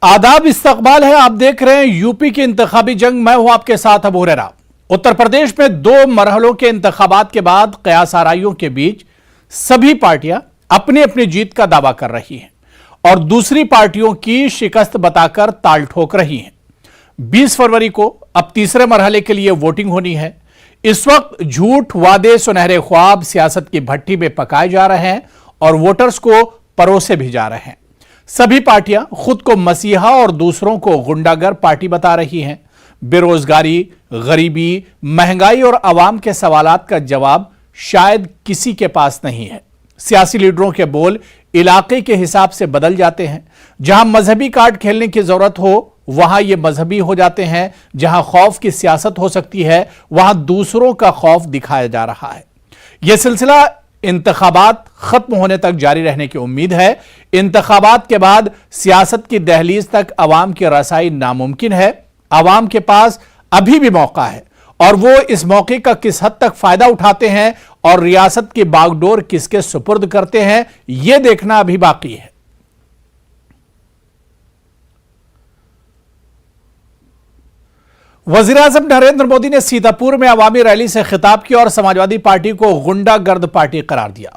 आदाब, इस्तकबाल है। आप देख रहे हैं यूपी की इंतखाबी जंग। मैं हूं आपके साथ अबू हुरैरा। उत्तर प्रदेश में 2 मरहलों के इंतखाबात के बाद कयास आराइयों के बीच सभी पार्टियां अपनी अपनी जीत का दावा कर रही हैं और दूसरी पार्टियों की शिकस्त बताकर ताल ठोक रही हैं। 20 फरवरी को अब तीसरे मरहले के लिए वोटिंग होनी है। इस वक्त झूठ, वादे, सुनहरे ख्वाब सियासत की भट्टी में पकाए जा रहे हैं और वोटर्स को परोसे भी जा रहे हैं। सभी पार्टियां खुद को मसीहा और दूसरों को गुंडागर पार्टी बता रही हैं। बेरोजगारी, गरीबी, महंगाई और आवाम के सवालात का जवाब शायद किसी के पास नहीं है। सियासी लीडरों के बोल इलाके के हिसाब से बदल जाते हैं। जहां मजहबी कार्ड खेलने की जरूरत हो वहां ये मजहबी हो जाते हैं। जहां खौफ की सियासत हो सकती है वहां दूसरों का खौफ दिखाया जा रहा है। यह सिलसिला इंतखाबात खत्म होने तक जारी रहने की उम्मीद है। इंतखाबात के बाद सियासत की दहलीज तक अवाम की रसाई नामुमकिन है। अवाम के पास अभी भी मौका है और वो इस मौके का किस हद तक फायदा उठाते हैं और रियासत की बागडोर किसके सुपुर्द करते हैं, यह देखना अभी बाकी है। वजीर-ए-आजम नरेंद्र मोदी ने सीतापुर में अवामी रैली से खिताब किया और समाजवादी पार्टी को गुंडागर्द पार्टी करार दिया।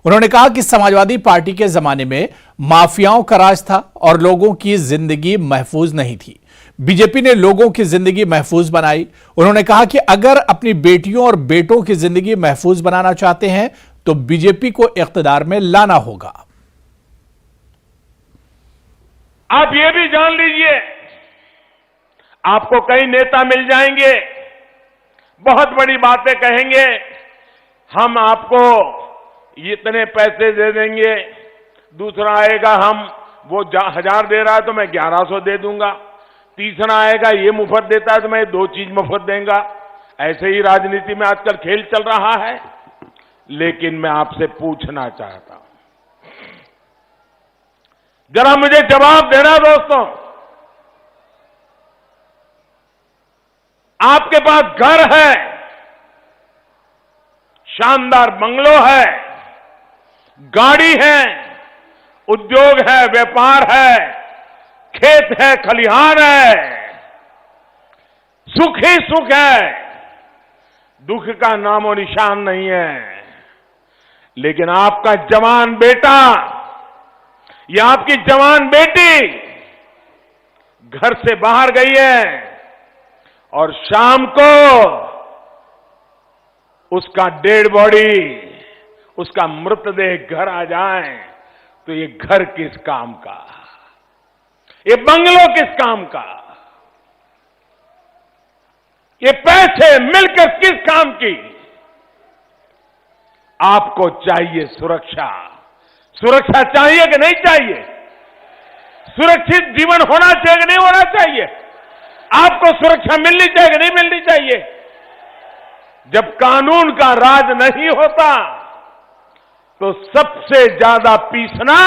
उन्होंने कहा कि समाजवादी पार्टी के जमाने में माफियाओं का राज था और लोगों की जिंदगी महफूज नहीं थी। बीजेपी ने लोगों की जिंदगी महफूज बनाई। उन्होंने कहा कि अगर अपनी बेटियों और बेटों की जिंदगी महफूज बनाना चाहते हैं तो बीजेपी को इख्तिदार में लाना होगा। आप ये भी जान लीजिए, आपको कई नेता मिल जाएंगे, बहुत बड़ी बातें कहेंगे, हम आपको इतने पैसे दे देंगे। दूसरा आएगा, हम वो 1000 दे रहा है तो मैं 1100 दे दूंगा। तीसरा आएगा, ये मुफ्त देता है तो मैं 2 चीज मुफ्त देंगा। ऐसे ही राजनीति में आजकल खेल चल रहा है। लेकिन मैं आपसे पूछना चाहता हूं, जरा मुझे जवाब देना दोस्तों। आपके पास घर है, शानदार बंगलो है, गाड़ी है, उद्योग है, व्यापार है, खेत है, खलिहान है, सुख ही सुख है, दुख का नामो निशान नहीं है। लेकिन आपका जवान बेटा या आपकी जवान बेटी घर से बाहर गई है और शाम को उसका डेड बॉडी, उसका मृतदेह घर आ जाए तो ये घर किस काम का, ये बंगलो किस काम का, ये पैसे मिलकर किस काम की। आपको चाहिए सुरक्षा। सुरक्षा चाहिए कि नहीं चाहिए? सुरक्षित जीवन होना चाहिए कि नहीं होना चाहिए? आपको सुरक्षा मिलनी चाहिए कि नहीं मिलनी चाहिए? जब कानून का राज नहीं होता तो सबसे ज्यादा पीसना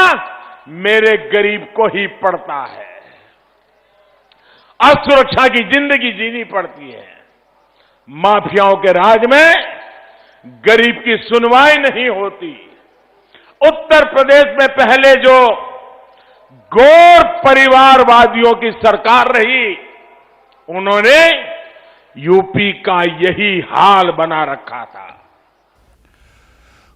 मेरे गरीब को ही पड़ता है। असुरक्षा की जिंदगी जीनी पड़ती है। माफियाओं के राज में गरीब की सुनवाई नहीं होती। उत्तर प्रदेश में पहले जो गौर परिवारवादियों की सरकार रही, उन्होंने यूपी का यही हाल बना रखा था।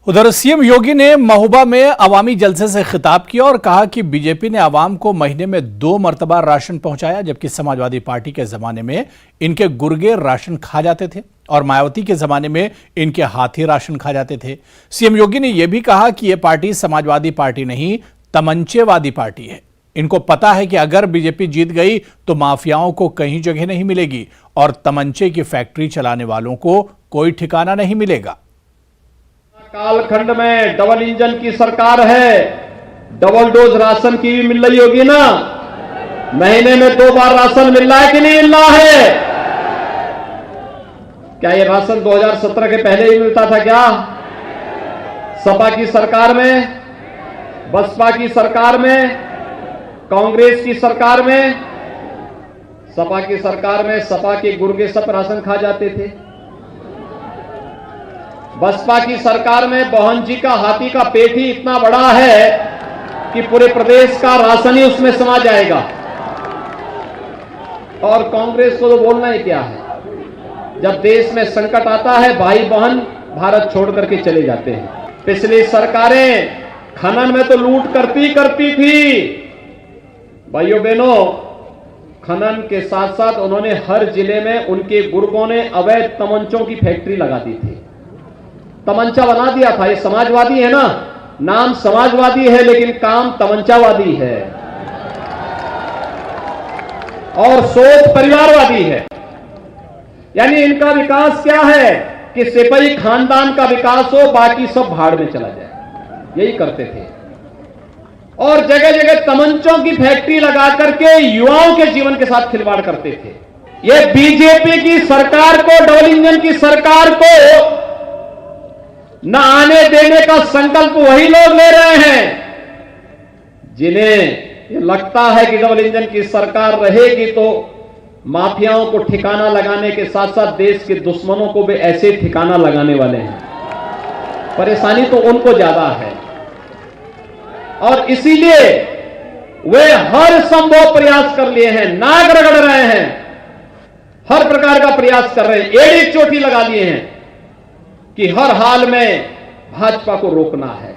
उधर सीएम योगी ने महोबा में अवामी जलसे से खिताब किया और कहा कि बीजेपी ने अवाम को महीने में 2 मरतबा राशन पहुंचाया, जबकि समाजवादी पार्टी के जमाने में इनके गुर्गे राशन खा जाते थे और मायावती के जमाने में इनके हाथी राशन खा जाते थे। सीएम योगी ने यह भी कहा कि यह पार्टी समाजवादी पार्टी नहीं, तमंचेवादी पार्टी है। इनको पता है कि अगर बीजेपी जीत गई तो माफियाओं को कहीं जगह नहीं मिलेगी और तमंचे की फैक्ट्री चलाने वालों को कोई ठिकाना नहीं मिलेगा। कालखंड में डबल इंजन की सरकार है, डबल डोज राशन की भी मिल रही होगी ना। महीने में 2 बार राशन मिल रहा है कि नहीं मिल रहा है? क्या ये राशन 2017 के पहले ही मिलता था क्या? सपा की सरकार में, बसपा की सरकार में, कांग्रेस की सरकार में, सपा की सरकार में सपा के गुर्गे सब राशन खा जाते थे। बसपा की सरकार में बहन जी का हाथी का पेट ही इतना बड़ा है कि पूरे प्रदेश का राशन ही उसमें समा जाएगा। और कांग्रेस को तो बोलना ही क्या है। जब देश में संकट आता है, भाई बहन भारत छोड़ करके चले जाते हैं। पिछली सरकारें खनन में तो लूट करती थी। भाइयों बहनों, खनन के साथ साथ उन्होंने हर जिले में उनके गुर्गों ने अवैध तमंचों की फैक्ट्री लगा दी थी। तमंचा बना दिया था। ये समाजवादी है ना, नाम समाजवादी है लेकिन काम तमंचावादी है और सोच परिवारवादी है। यानी इनका विकास क्या है कि सिपाही खानदान का विकास हो, बाकी सब भाड़ में चला जाए, यही करते थे। और जगह जगह तमंचों की फैक्ट्री लगा करके युवाओं के जीवन के साथ खिलवाड़ करते थे। ये बीजेपी की सरकार को, डबल इंजन की सरकार को न आने देने का संकल्प वही लोग ले रहे हैं जिन्हें ये लगता है कि डबल इंजन की सरकार रहेगी तो माफियाओं को ठिकाना लगाने के साथ साथ देश के दुश्मनों को भी ऐसे ठिकाना लगाने वाले हैं। परेशानी तो उनको ज्यादा है और इसीलिए वे हर संभव प्रयास कर लिए हैं, नाक रगड़ रहे हैं, हर प्रकार का प्रयास कर रहे हैं, एड़ी चोटी लगा लिए हैं कि हर हाल में भाजपा को रोकना है।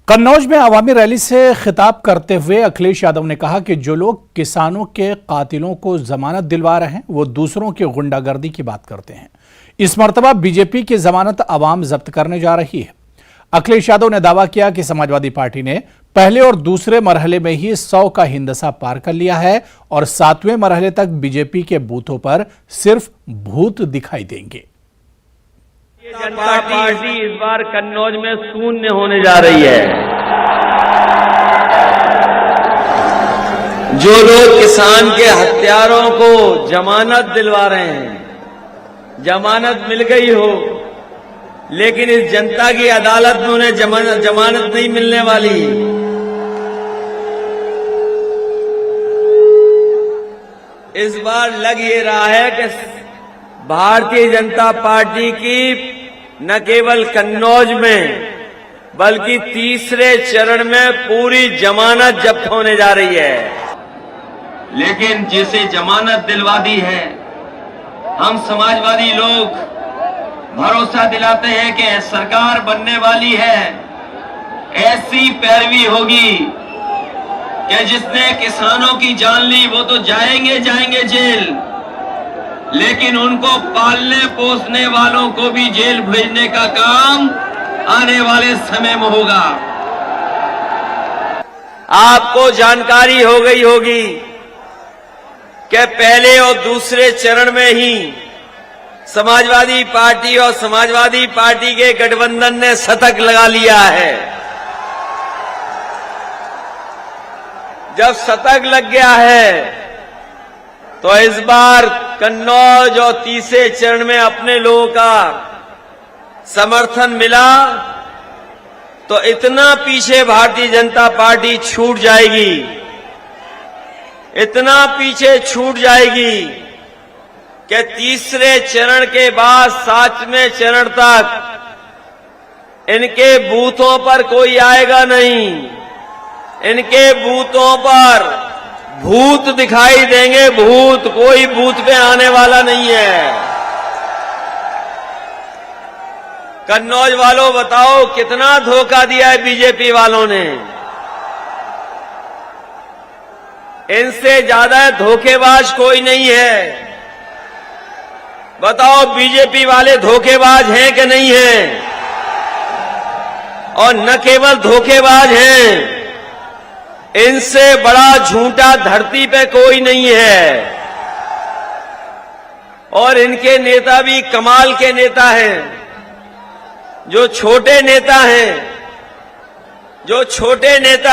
कन्नौज में आवामी रैली से खिताब करते हुए अखिलेश यादव ने कहा कि जो लोग किसानों के कातिलों को जमानत दिलवा रहे हैं वो दूसरों की गुंडागर्दी की बात करते हैं। इस मर्तबा बीजेपी की जमानत अवाम जब्त करने जा रही है। अखिलेश यादव ने दावा किया कि समाजवादी पार्टी ने पहले और दूसरे मरहले में ही 100 का हिंदसा पार कर लिया है और 7वें मरहले तक बीजेपी के बूथों पर सिर्फ भूत दिखाई देंगे। जनता पार्टी इस बार कन्नौज में शून्य होने जा रही है। जो लोग किसान के हत्यारों को जमानत दिलवा रहे हैं, जमानत मिल गई हो, लेकिन इस जनता की अदालत में उन्हें जमानत नहीं मिलने वाली। इस बार लग ये रहा है कि भारतीय जनता पार्टी की न केवल कन्नौज में बल्कि तीसरे चरण में पूरी जमानत जब्त होने जा रही है। लेकिन जिसे जमानत दिलवा दी है, हम समाजवादी लोग भरोसा दिलाते हैं कि सरकार बनने वाली है, ऐसी पैरवी होगी कि जिसने किसानों की जान ली वो तो जाएंगे जेल, लेकिन उनको पालने पोसने वालों को भी जेल भेजने का काम आने वाले समय में होगा। आपको जानकारी हो गई होगी कि पहले और दूसरे चरण में ही समाजवादी पार्टी और समाजवादी पार्टी के गठबंधन ने शतक लगा लिया है। जब शतक लग गया है तो इस बार कन्नौज और तीसरे चरण में अपने लोगों का समर्थन मिला तो इतना पीछे भारतीय जनता पार्टी छूट जाएगी, इतना पीछे छूट जाएगी कि तीसरे चरण के बाद 7वें चरण तक इनके बूथों पर कोई आएगा नहीं। इनके बूथों पर भूत दिखाई देंगे, भूत। कोई बूथ पे आने वाला नहीं है। कन्नौज वालों बताओ कितना धोखा दिया है बीजेपी वालों ने। इनसे ज्यादा धोखेबाज कोई नहीं है। बताओ बीजेपी वाले धोखेबाज हैं कि नहीं हैं? और न केवल धोखेबाज हैं, इनसे बड़ा झूठा धरती पे कोई नहीं है। और इनके नेता भी कमाल के नेता हैं। जो छोटे नेता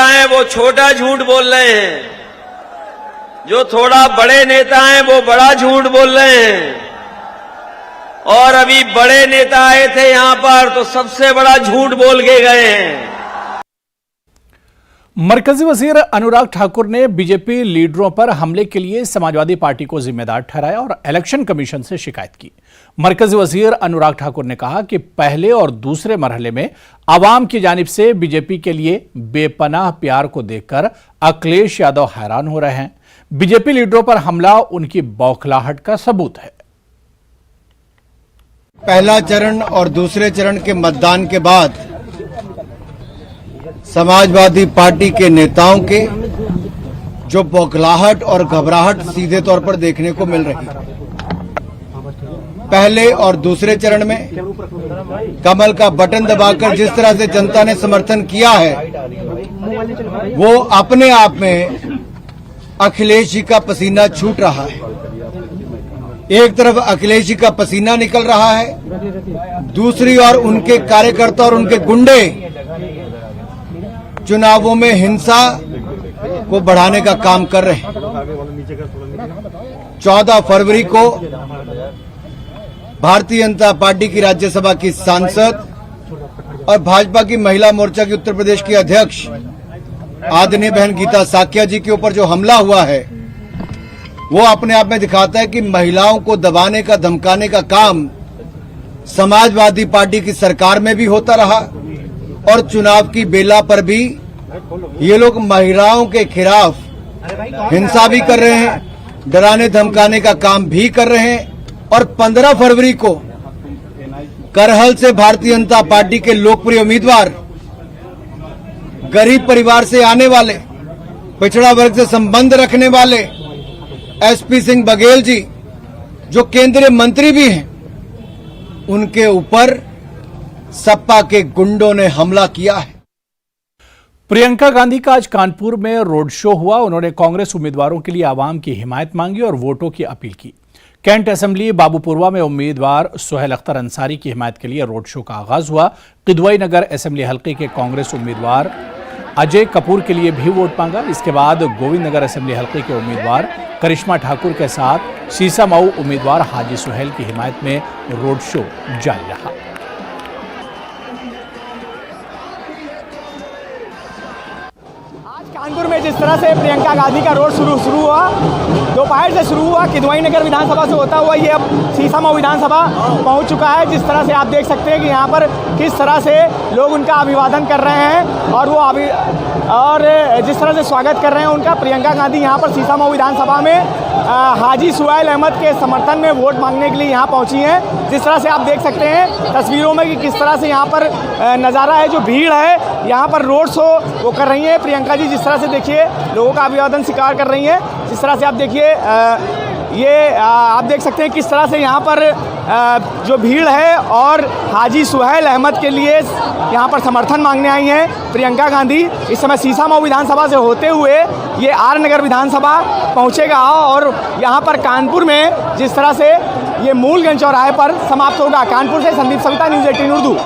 हैं वो छोटा झूठ बोल रहे हैं, जो थोड़ा बड़े नेता हैं वो बड़ा झूठ बोल रहे हैं। और अभी बड़े नेता आए थे यहां पर तो सबसे बड़ा झूठ बोल के गए हैं। मरकजी वजीर अनुराग ठाकुर ने बीजेपी लीडरों पर हमले के लिए समाजवादी पार्टी को जिम्मेदार ठहराया और इलेक्शन कमीशन से शिकायत की। मरकजी वजीर अनुराग ठाकुर ने कहा कि पहले और दूसरे मरहले में आवाम की जानिब से बीजेपी के लिए बेपनाह प्यार को देखकर अखिलेश यादव हैरान हो रहे हैं। बीजेपी लीडरों पर हमला उनकी बौखलाहट का सबूत है। पहला चरण और दूसरे चरण के मतदान के बाद समाजवादी पार्टी के नेताओं के जो बौखलाहट और घबराहट सीधे तौर पर देखने को मिल रही है। पहले और दूसरे चरण में कमल का बटन दबाकर जिस तरह से जनता ने समर्थन किया है, वो अपने आप में अखिलेश जी का पसीना छूट रहा है। एक तरफ अखिलेश जी का पसीना निकल रहा है, दूसरी ओर उनके कार्यकर्ता और उनके गुंडे चुनावों में हिंसा को बढ़ाने का काम कर रहे हैं। 14 फरवरी को भारतीय जनता पार्टी की राज्यसभा की सांसद और भाजपा की महिला मोर्चा की उत्तर प्रदेश की अध्यक्ष आदरणीय बहन गीता साकिया जी के ऊपर जो हमला हुआ है, वो अपने आप में दिखाता है कि महिलाओं को दबाने का, धमकाने का काम समाजवादी पार्टी की सरकार में भी होता रहा और चुनाव की बेला पर भी ये लोग महिलाओं के खिलाफ हिंसा भी कर रहे हैं, डराने धमकाने का काम भी कर रहे हैं। और 15 फरवरी को करहल से भारतीय जनता पार्टी के लोकप्रिय उम्मीदवार, गरीब परिवार से आने वाले, पिछड़ा वर्ग से संबंध रखने वाले एसपी सिंह बघेल जी, जो केंद्रीय मंत्री भी हैं, उनके ऊपर सपा के गुंडों ने हमला किया है। प्रियंका गांधी का आज कानपुर में रोड शो हुआ। उन्होंने कांग्रेस उम्मीदवारों के लिए आवाम की हिमायत मांगी और वोटों की अपील की। कैंट असेंबली बाबूपुरवा में उम्मीदवार सुहेल अख्तर अंसारी की हिमायत के लिए रोड शो का आगाज हुआ। किदवई नगर असेंबली हल्के के कांग्रेस उम्मीदवार अजय कपूर के लिए भी वोट मांगा। इसके बाद गोविंद नगर असेंबली हल्के के उम्मीदवार करिश्मा ठाकुर के साथ सीसामऊ उम्मीदवार हाजी सुहेल की हिमायत में रोड शो जारी रहा। कानपुर में जिस तरह से प्रियंका गांधी का रोड शुरू हुआ, दोपहर से शुरू हुआ, किदवई नगर विधानसभा से होता हुआ ये अब सीसामऊ विधानसभा पहुंच चुका है। जिस तरह से आप देख सकते हैं कि यहाँ पर किस तरह से लोग उनका अभिवादन कर रहे हैं और जिस तरह से स्वागत कर रहे हैं उनका। प्रियंका गांधी यहाँ पर सीसामऊ विधानसभा में हाजी सुहेल अहमद के समर्थन में वोट मांगने के लिए यहाँ पहुँची हैं। जिस तरह से आप देख सकते हैं तस्वीरों में कि किस तरह से यहाँ पर नज़ारा है, जो भीड़ है यहाँ पर रोड शो वो कर रही हैं। प्रियंका जी जिस तरह से देखिए लोगों का अभिवादन स्वीकार कर रही हैं। जिस तरह से आप देखिए ये आप देख सकते हैं किस तरह से यहाँ पर जो भीड़ है और हाजी सुहेल अहमद के लिए यहाँ पर समर्थन मांगने आई हैं प्रियंका गांधी। इस समय सीसामऊ विधानसभा से होते हुए ये आर नगर विधानसभा पहुँचेगा और यहाँ पर कानपुर में जिस तरह से ये मूलगंज चौराहे पर समाप्त होगा। कानपुर से संदीप सविता, न्यूज़ 18 उर्दू।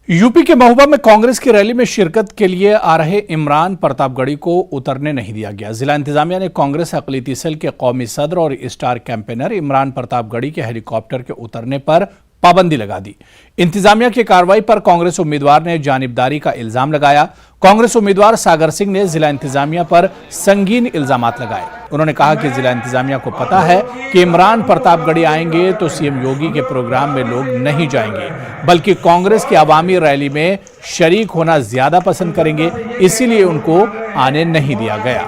यूपी के महोबा में कांग्रेस की रैली में शिरकत के लिए आ रहे इमरान प्रतापगढ़ी को उतरने नहीं दिया गया। जिला इंतजामिया ने कांग्रेस अक़लियती सेल के कौमी सदर और स्टार कैंपेनर इमरान प्रतापगढ़ी के हेलीकॉप्टर के उतरने पर पाबंदी लगा दी। इंतजामिया की कार्रवाई पर कांग्रेस उम्मीदवार ने जानिबदारी का इल्जाम लगाया। कांग्रेस उम्मीदवार सागर सिंह ने जिला इंतजामिया पर संगीन इल्जामात लगाए। उन्होंने कहा कि जिला इंतजामिया को पता है कि इमरान प्रतापगढ़ी आएंगे तो सीएम योगी के प्रोग्राम में लोग नहीं जाएंगे, बल्कि कांग्रेस की आवामी रैली में शरीक होना ज्यादा पसंद करेंगे, इसीलिए उनको आने नहीं दिया गया।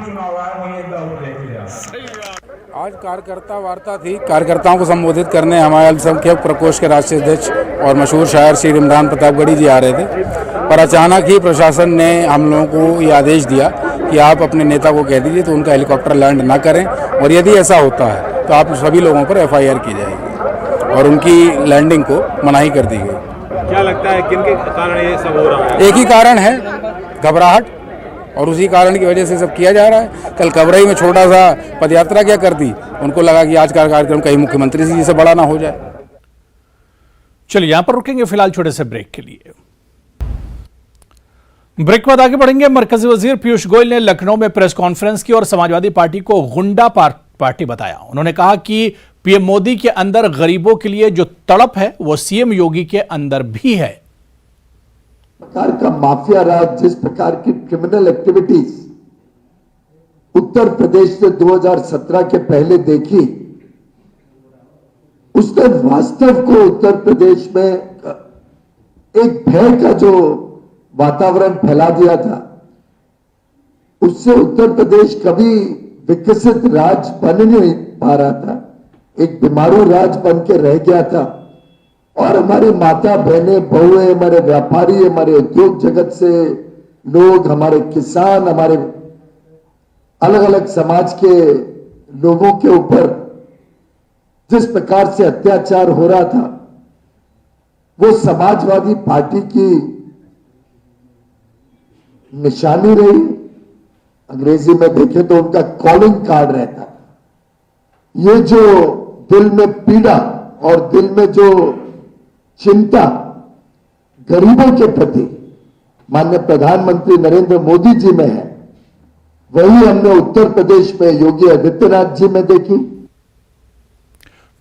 आज कार्यकर्ता वार्ता थी। कार्यकर्ताओं को संबोधित करने हमारे अल्पसंख्यक प्रकोष्ठ के राष्ट्रीय अध्यक्ष और मशहूर शायर श्री इमरान प्रतापगढ़ी जी आ रहे थे, पर अचानक ही प्रशासन ने हम लोगों को ये आदेश दिया कि आप अपने नेता को कह दीजिए तो उनका हेलीकॉप्टर लैंड ना करें, और यदि ऐसा होता है तो आप सभी लोगों पर FIR की जाएगी और उनकी लैंडिंग को मनाही कर दी गई। क्या लगता है किन के कारण ये सब हो रहा है? एक ही कारण है, घबराहट, और उसी कारण की वजह से सब किया जा रहा है। कल कबरई में छोटा सा पदयात्रा क्या करती, उनको लगा कि आज का कार्यक्रम कहीं मुख्यमंत्री जी से बड़ा ना हो जाए। चलिए यहां पर रुकेंगे फिलहाल छोटे से ब्रेक के लिए। ब्रेक के बाद आगे बढ़ेंगे। मरकजी वजीर पीयूष गोयल ने लखनऊ में प्रेस कॉन्फ्रेंस की और समाजवादी पार्टी को गुंडा पार्टी बताया। उन्होंने कहा कि पीएम मोदी के अंदर गरीबों के लिए जो तड़प है वो सीएम योगी के अंदर भी है। प्रकार का माफिया राज, जिस प्रकार की क्रिमिनल एक्टिविटीज उत्तर प्रदेश से 2017 के पहले देखी, उसने वास्तव को उत्तर प्रदेश में एक भय का जो वातावरण फैला दिया था, उससे उत्तर प्रदेश कभी विकसित राज्य बन नहीं पा रहा था, एक बीमारू राज्य बन के रह गया था। और हमारी माता बहनें, बहुएं, हमारे व्यापारी, हमारे उद्योग जगत से लोग, हमारे किसान, हमारे अलग अलग समाज के लोगों के ऊपर जिस प्रकार से अत्याचार हो रहा था, वो समाजवादी पार्टी की निशानी रही। अंग्रेजी में देखें तो उनका कॉलिंग कार्ड रहता था। ये जो दिल में पीड़ा और दिल में जो चिंता गरीबों के प्रति माननीय प्रधानमंत्री नरेंद्र मोदी जी में है, वही हमने उत्तर प्रदेश में योगी आदित्यनाथ जी में देखी।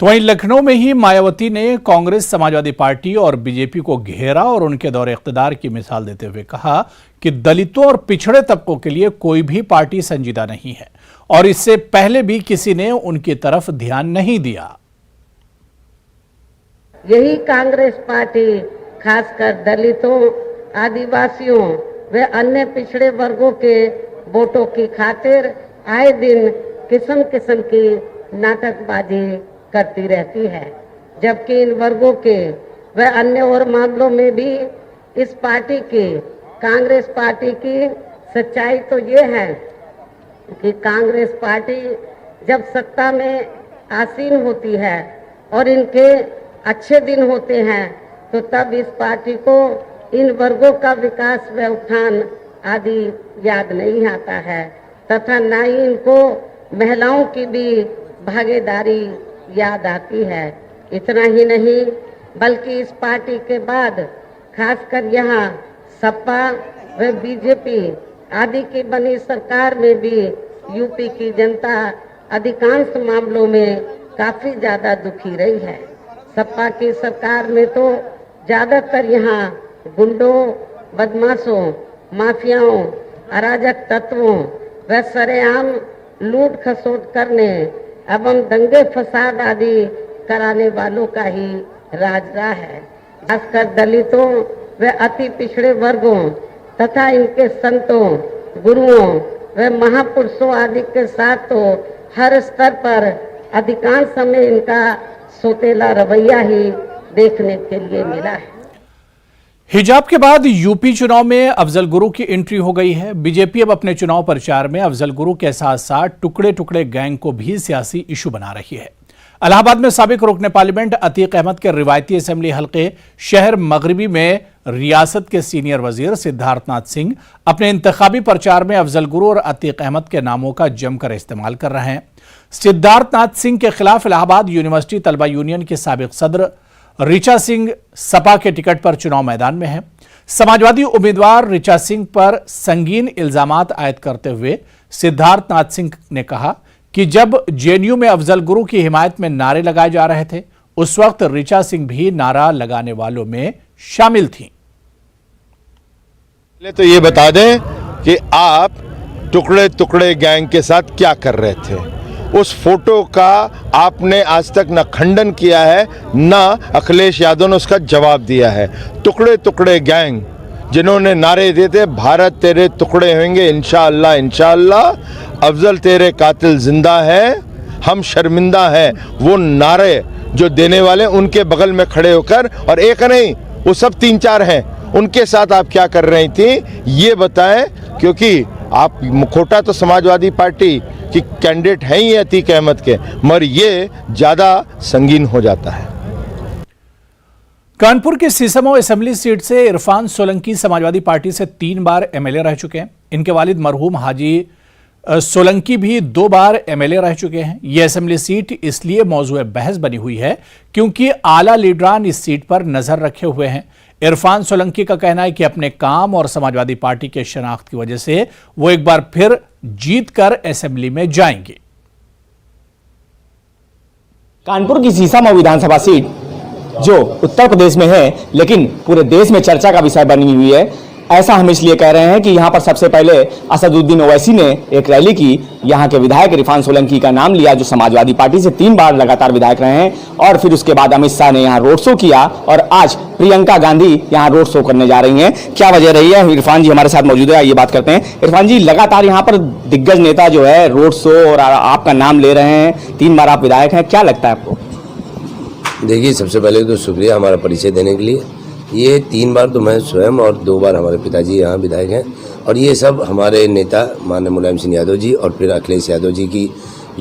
तो वहीं लखनऊ में ही मायावती ने कांग्रेस, समाजवादी पार्टी और बीजेपी को घेरा और उनके दौरे इख्तियार की मिसाल देते हुए कहा कि दलितों और पिछड़े तबकों के लिए कोई भी पार्टी संजीदा नहीं है और इससे पहले भी किसी ने उनकी तरफ ध्यान नहीं दिया। यही कांग्रेस पार्टी खासकर दलितों, आदिवासियों व अन्य पिछड़े वर्गों के वोटों की खातिर आए दिन किस्म किस्म की नाटकबाजी करती रहती है, जबकि इन वर्गों के व अन्य और मामलों में भी इस पार्टी की, कांग्रेस पार्टी की सच्चाई तो ये है कि कांग्रेस पार्टी जब सत्ता में आसीन होती है और इनके अच्छे दिन होते हैं तो तब इस पार्टी को इन वर्गों का विकास व उत्थान आदि याद नहीं आता है तथा न ही इनको महिलाओं की भी भागीदारी याद आती है। इतना ही नहीं बल्कि इस पार्टी के बाद खासकर यहाँ सपा व बीजेपी आदि की बनी सरकार में भी यूपी की जनता अधिकांश मामलों में काफी ज्यादा दुखी रही है। सपा की सरकार में तो ज्यादातर यहाँ गुंडों, बदमाशों, माफियाओं, अराजक तत्वों व सरेआम लूट खसोट करने एवं दंगे फसाद आदि कराने वालों का ही राज रहा है। खासकर दलितों व अति पिछड़े वर्गों तथा इनके संतों, गुरुओं व महापुरुषों आदि के साथ तो हर स्तर पर अधिकांश समय इनका सोतेला रवैया ही देखने के लिए मिला है। हिजाब के बाद यूपी चुनाव में अफजल गुरु की एंट्री हो गई है। बीजेपी अब अपने चुनाव प्रचार में अफजल गुरु के साथ साथ टुकड़े टुकड़े गैंग को भी सियासी इशू बना रही है। इलाहाबाद में साबिक रुकने पार्लियामेंट अतीक अहमद के रिवायती असेंबली हलके शहर मगरिबी में रियासत के सीनियर वजीर सिद्धार्थनाथ सिंह अपने इंतखाबी प्रचार में अफजल गुरु और अतीक अहमद के नामों का जमकर इस्तेमाल कर रहे हैं। सिद्धार्थनाथ सिंह के खिलाफ इलाहाबाद यूनिवर्सिटी तलबा यूनियन के साबिक सदर ऋचा सिंह सपा के टिकट पर चुनाव मैदान में है। समाजवादी उम्मीदवार ऋचा सिंह पर संगीन इल्जामात आयद करते हुए सिद्धार्थनाथ सिंह ने कहा कि जब जेएनयू में अफजल गुरु की हिमायत में नारे लगाए जा रहे थे उस वक्त ऋचा सिंह भी नारा लगाने वालों में शामिल थीं। पहले तो ये बता दें कि आप टुकड़े टुकड़े गैंग के साथ क्या कर रहे थे। उस फोटो का आपने आज तक न खंडन किया है न अखिलेश यादव ने उसका जवाब दिया है। टुकड़े टुकड़े गैंग जिन्होंने नारे दिए थे भारत तेरे टुकड़े होंगे इंशाअल्लाह इंशाअल्लाह, अफजल तेरे कातिल जिंदा है, हम शर्मिंदा हैं, वो नारे जो देने वाले उनके बगल में खड़े होकर, और एक नहीं वो सब 3-4 हैं, उनके साथ आप क्या कर रही थी ये बताएं। क्योंकि आप मुखौटा तो समाजवादी पार्टी की कैंडिडेट हैं ही अतीक अहमद के, मगर ये ज्यादा संगीन हो जाता है। कानपुर की सीसमो असेंबली सीट से इरफान सोलंकी समाजवादी पार्टी से 3 बार एमएलए रह चुके हैं। इनके वालिद मरहूम हाजी सोलंकी भी 2 बार एमएलए रह चुके हैं। यह असेंबली सीट इसलिए मौजूए बहस बनी हुई है क्योंकि आला लीडरान इस सीट पर नजर रखे हुए हैं। इरफान सोलंकी का कहना है कि अपने काम और समाजवादी पार्टी के शनाख्त की वजह से वो एक बार फिर जीतकर असेंबली में जाएंगे। कानपुर की सीसमो विधानसभा सीट जो उत्तर प्रदेश में है लेकिन पूरे देश में चर्चा का विषय बनी हुई है, ऐसा हम इसलिए कह रहे हैं कि यहाँ पर सबसे पहले असदुद्दीन ओवैसी ने एक रैली की, यहाँ के विधायक इरफान सोलंकी का नाम लिया जो समाजवादी पार्टी से 3 बार लगातार विधायक रहे हैं, और फिर उसके बाद अमित शाह ने यहाँ रोड शो किया और आज प्रियंका गांधी यहाँ रोड शो करने जा रही हैं। क्या वजह रही है? इरफान जी हमारे साथ मौजूद है, ये बात करते हैं। इरफान जी, लगातार यहाँ पर दिग्गज नेता जो है रोड शो और आपका नाम ले रहे हैं, 3 बार आप विधायक हैं, क्या लगता है आपको? देखिए, सबसे पहले तो शुक्रिया हमारा परिचय देने के लिए। ये 3 बार तो मैं स्वयं और 2 बार हमारे पिताजी यहाँ विधायक हैं, और ये सब हमारे नेता माननीय मुलायम सिंह यादव जी और फिर अखिलेश यादव जी की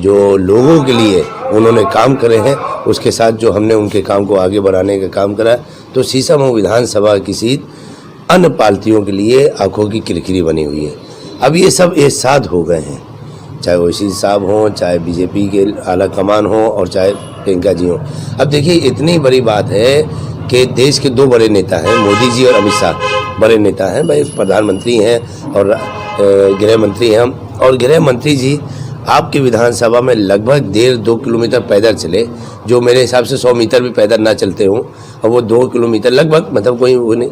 जो लोगों के लिए उन्होंने काम करे हैं, उसके साथ जो हमने उनके काम को आगे बढ़ाने का काम करा, तो सीसामऊ विधानसभा की सीट अन्य पार्टियों के लिए आंखों की किरकिरी बनी हुई है। अब ये सब एक साथ हो गए हैं, चाहे ओवैसी साहब हों, चाहे बीजेपी के आला कमान हो, और चाहे प्रियंका जी हों। अब देखिए, इतनी बड़ी बात है कि देश के 2 बड़े नेता हैं, मोदी जी और अमित शाह बड़े नेता हैं, भाई प्रधानमंत्री हैं और गृह मंत्री हैं। और गृह मंत्री जी आपकी विधानसभा में लगभग 1.5-2 किलोमीटर पैदल चले, जो मेरे हिसाब से 100 मीटर भी पैदल ना चलते हों, और वो 2 किलोमीटर लगभग, मतलब कोई वो नहीं,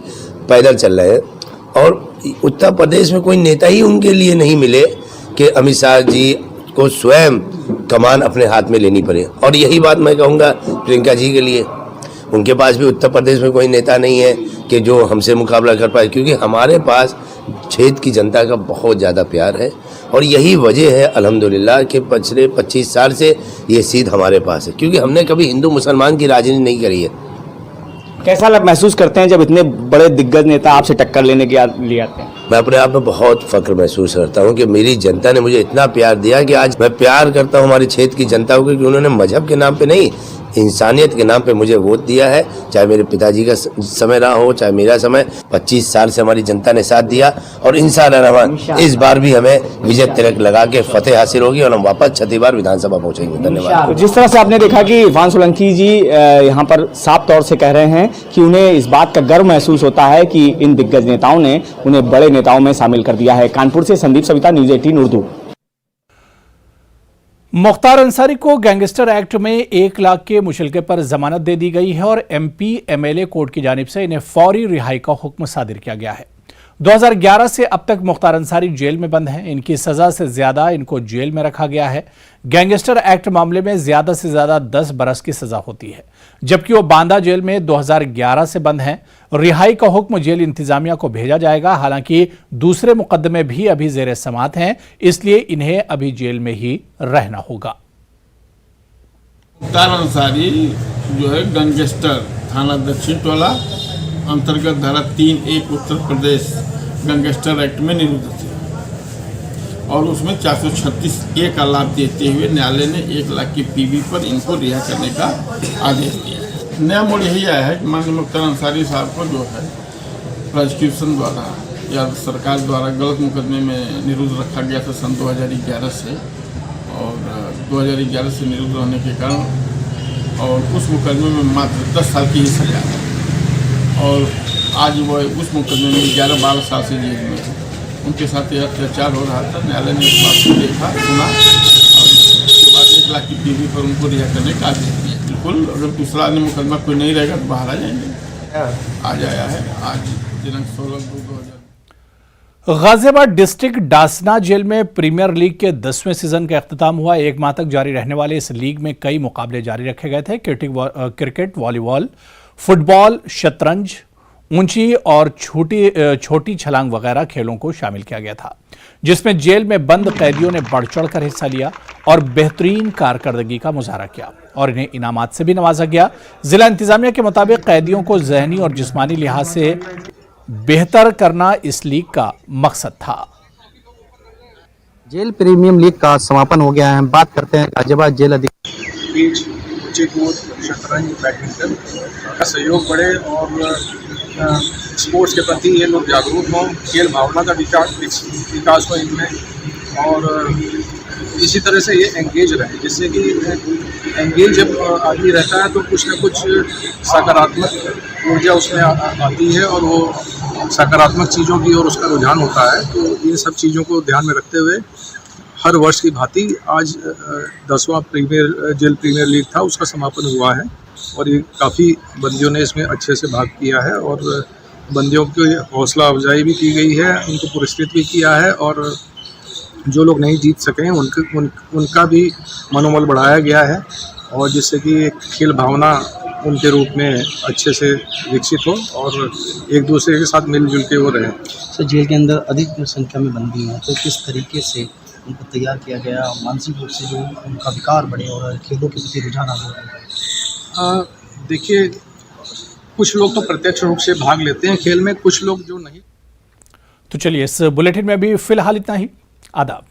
पैदल चल रहे हैं। और उत्तर प्रदेश में कोई नेता ही उनके लिए नहीं मिले कि अमित शाह जी को स्वयं कमान अपने हाथ में लेनी पड़े। और यही बात मैं कहूँगा प्रियंका जी के लिए, उनके पास भी उत्तर प्रदेश में कोई नेता नहीं है कि जो हमसे मुकाबला कर पाए, क्योंकि हमारे पास क्षेत्र की जनता का बहुत ज़्यादा प्यार है। और यही वजह है अल्हम्दुलिल्लाह कि पिछले 25 साल से ये सीट हमारे पास है, क्योंकि हमने कभी हिंदू मुसलमान की राजनीति नहीं करी है। कैसा महसूस करते हैं जब इतने बड़े दिग्गज नेता आपसे टक्कर लेने के लिए आते हैं? मैं अपने आप में बहुत फख्र महसूस करता हूँ कि मेरी जनता ने मुझे इतना प्यार दिया कि आज मैं प्यार करता हूँ हमारे क्षेत्र की जनता को, क्योंकि उन्होंने मजहब के नाम पे नहीं, इंसानियत के नाम पे मुझे वोट दिया है। चाहे मेरे पिताजी का समय रहा हो, चाहे मेरा समय, 25 साल से हमारी जनता ने साथ दिया, और इंशाअल्लाह रहमान इस बार भी हमें विजय तिलक लगा के फतेह हासिल होगी और हम वापस 36 बार विधानसभा पहुंचेंगे। धन्यवाद। जिस तरह से आपने देखा कि इरफान सोलंकी जी यहाँ पर साफ तौर से कह रहे हैं कि उन्हें इस बात का गर्व महसूस होता है कि इन दिग्गज नेताओं ने उन्हें बड़े नेताओं में शामिल कर दिया है। कानपुर से संदीप सविता, न्यूज़ 18 उर्दू। मुख्तार अंसारी को गैंगस्टर एक्ट में 1 लाख के मुचलके पर जमानत दे दी गई है और एमपी एमएलए कोर्ट की जानिब से इन्हें फौरी रिहाई का हुक्म सादिर किया गया है। 2011 से अब तक मुख्तार अंसारी जेल में बंद हैं। इनकी सजा से ज्यादा इनको जेल में रखा गया है। गैंगस्टर एक्ट मामले में ज्यादा से ज्यादा 10 बरस की सजा होती है, जबकि वो बांदा जेल में 2011 से बंद हैं। रिहाई का हुक्म जेल इंतजामिया को भेजा जाएगा। हालांकि दूसरे मुकदमे भी अभी जेर समाअत हैं, इसलिए इन्हें अभी जेल में ही रहना होगा। मुख्तार अंसारी जो है गैंगस्टर थाना दक्षिण टोला अंतर्गत धारा 3(1) उत्तर प्रदेश गैंगस्टर एक्ट में निरुद्ध थे, और उसमें 436(a) का लाभ देते हुए न्यायालय ने 1 लाख की पीबी पर इनको रिहा करने का आदेश दिया। नया मोड़ यही आया है कि माननीय मुख्तार अंसारी साहब को जो है प्रोसिक्यूशन द्वारा या सरकार द्वारा गलत मुकदमे में निरुद्ध रखा गया था सन 2011 से, और 2011 से निरुद्ध रहने के कारण और उस मुकदमे में मात्र 10 साल की ही सजा है, और आज वो उस मुकदमे में 11-12 साल से जेल में है। उनके साथ यह अत्याचार हो रहा था। न्यायालय ने इस बात को देखा, सुना, और उसके बाद 1 लाख की पीबी पर उनको रिहा करने का आदेश दिया। बिल्कुल, अगर दूसरा अन्य मुकदमा कोई नहीं रहेगा तो बाहर आ जाएंगे। आज आया है, आज दिनांक 16/2/2000। गाजियाबाद डिस्ट्रिक्ट डासना जेल में प्रीमियर लीग के 10वें सीजन का अख्तिताम हुआ। 1 माह तक जारी रहने वाले इस लीग में कई मुकाबले जारी रखे गए थे। क्रिकेट, वॉलीबॉल, फुटबॉल, शतरंज, ऊंची और छोटी छलांग वगैरह खेलों को शामिल किया गया था, जिसमें जेल में बंद कैदियों ने बढ़ चढ़कर हिस्सा लिया और बेहतरीन कारकर्दगी का मुजाहरा किया, और इन्हें इनामात से भी नवाजा गया। जिला इंतजामिया के मुताबिक कैदियों को जहनी और जिस्मानी लिहाज से बेहतर करना इस लीग का मकसद था। जेल प्रीमियम लीग का समापन हो गया है। बात करते हैं गाजियाबाद जेल अधीक्षक। शतरंज, बैडमिंटन का सहयोग बढ़े और स्पोर्ट्स के प्रति ये लोग जागरूक हों, खेल भावना का विकास हो इनमें, और इसी तरह से ये एंगेज रहे, जिससे कि एंगेज जब आदमी रहता है तो कुछ न कुछ सकारात्मक ऊर्जा उसमें आती है और वो सकारात्मक चीज़ों की ओर उसका रुझान होता है। तो इन सब चीज़ों को ध्यान में रखते हुए हर वर्ष की भांति आज 10वां जेल प्रीमियर लीग था, उसका समापन हुआ है, और ये काफ़ी बंदियों ने इसमें अच्छे से भाग किया है, और बंदियों की हौसला अफजाई भी की गई है, उनको पुरस्कृत भी किया है और जो लोग नहीं जीत सके उनका भी मनोबल बढ़ाया गया है और जिससे कि एक खेल भावना उनके रूप में अच्छे से विकसित हो और एक दूसरे के साथ मिलजुल के वो रहे। सर जेल के अंदर अधिक संख्या में बंदी हैं तो किस तरीके से उनको तैयार किया गया, मानसिक रूप से जो उनका विकार बढ़े और खेलों के प्रति रुझान आ गया? देखिए, कुछ लोग तो प्रत्यक्ष रूप से भाग लेते हैं खेल में, कुछ लोग जो नहीं। तो चलिए इस बुलेटिन में भी फिलहाल इतना ही। आदाब।